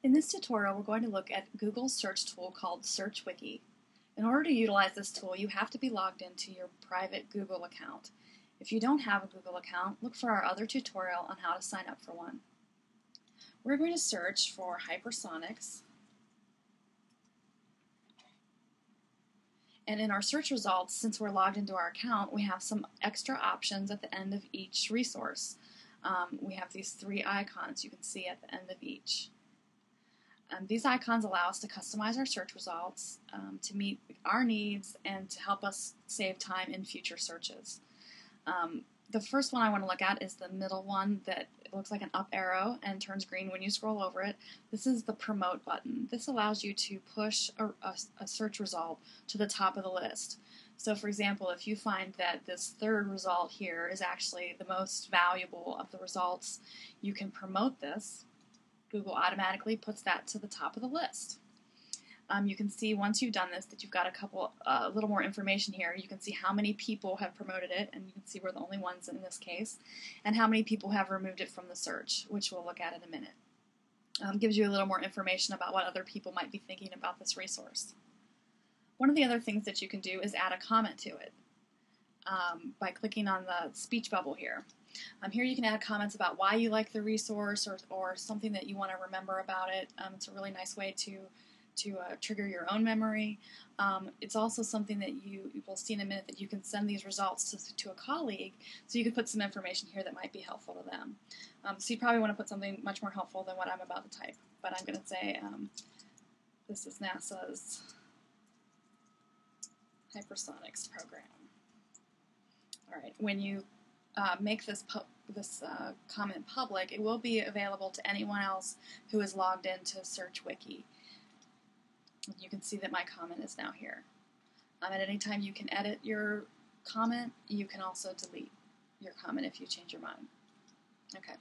In this tutorial, we're going to look at Google's search tool called Search Wiki. In order to utilize this tool, you have to be logged into your private Google account. If you don't have a Google account, look for our other tutorial on how to sign up for one. We're going to search for hypersonics. And in our search results, since we're logged into our account, we have some extra options at the end of each resource. We have these three icons you can see at the end of each. These icons allow us to customize our search results to meet our needs and to help us save time in future searches. The first one I want to look at is the middle one that looks like an up arrow and turns green when you scroll over it. This is the promote button. This allows you to push a search result to the top of the list. So for example, if you find that this third result here is actually the most valuable of the results, you can promote this. Google automatically puts that to the top of the list. You can see once you've done this that you've got a little more information here. You can see how many people have promoted it, and you can see we're the only ones in this case, and how many people have removed it from the search, which we'll look at in a minute. Gives you a little more information about what other people might be thinking about this resource. One of the other things that you can do is add a comment to it by clicking on the speech bubble here. Here you can add comments about why you like the resource or something that you want to remember about it. It's a really nice way to trigger your own memory. It's also something that you will see in a minute that you can send these results to a colleague, so you can put some information here that might be helpful to them. So you probably want to put something much more helpful than what I'm about to type, but I'm going to say this is NASA's hypersonics program. All right, when you make this comment public, it will be available to anyone else who is logged into Search Wiki. You can see that my comment is now here. At any time you can edit your comment. You can also delete your comment if you change your mind. Okay.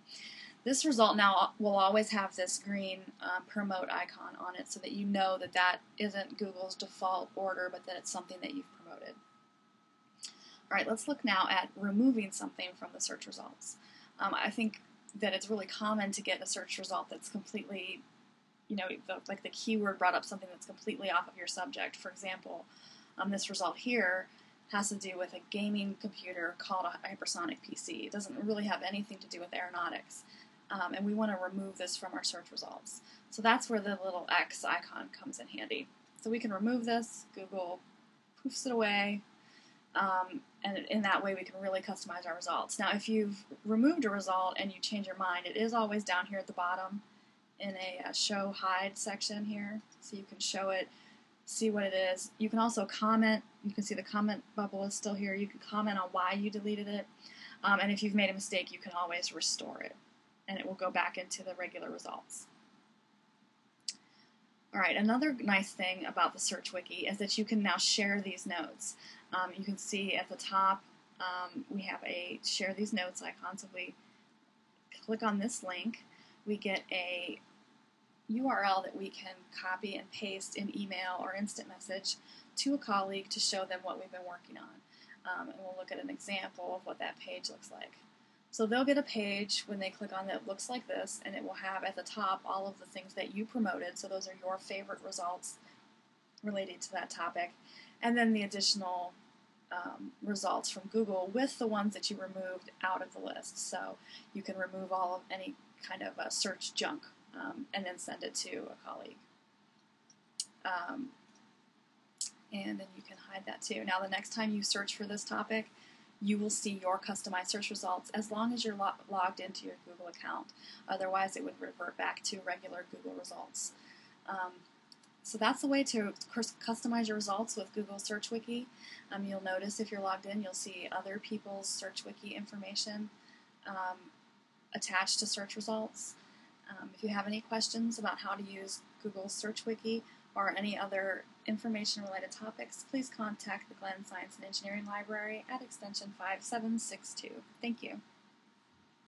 This result now will always have this green promote icon on it so that you know that that isn't Google's default order, but that it's something that you've promoted. All right, let's look now at removing something from the search results. I think that it's really common to get a search result that's completely, like the keyword brought up something that's completely off of your subject. For example, this result here has to do with a gaming computer called a hypersonic PC. It doesn't really have anything to do with aeronautics, and we want to remove this from our search results. So that's where the little X icon comes in handy. So we can remove this. Google poofs it away. And in that way we can really customize our results. Now if you've removed a result and you change your mind, it is always down here at the bottom in a show hide section here, so you can show it, see what it is. You can also comment. You can see the comment bubble is still here. You can comment on why you deleted it, and if you've made a mistake you can always restore it and it will go back into the regular results. Alright, another nice thing about the Search Wiki is that you can now share these notes. You can see at the top we have a share these notes icon, so if we click on this link we get a URL that we can copy and paste in email or instant message to a colleague to show them what we've been working on. And we'll look at an example of what that page looks like. So they'll get a page when they click on it that looks like this, and it will have at the top all of the things that you promoted, so those are your favorite results related to that topic, and then the additional results from Google with the ones that you removed out of the list. So you can remove all of any kind of search junk and then send it to a colleague. And then you can hide that too. Now the next time you search for this topic, you will see your customized search results as long as you're logged into your Google account. Otherwise it would revert back to regular Google results. So that's the way to customize your results with Google Search Wiki. You'll notice if you're logged in, you'll see other people's Search Wiki information attached to search results. If you have any questions about how to use Google Search Wiki or any other information-related topics, please contact the Glenn Science and Engineering Library at extension 5762. Thank you.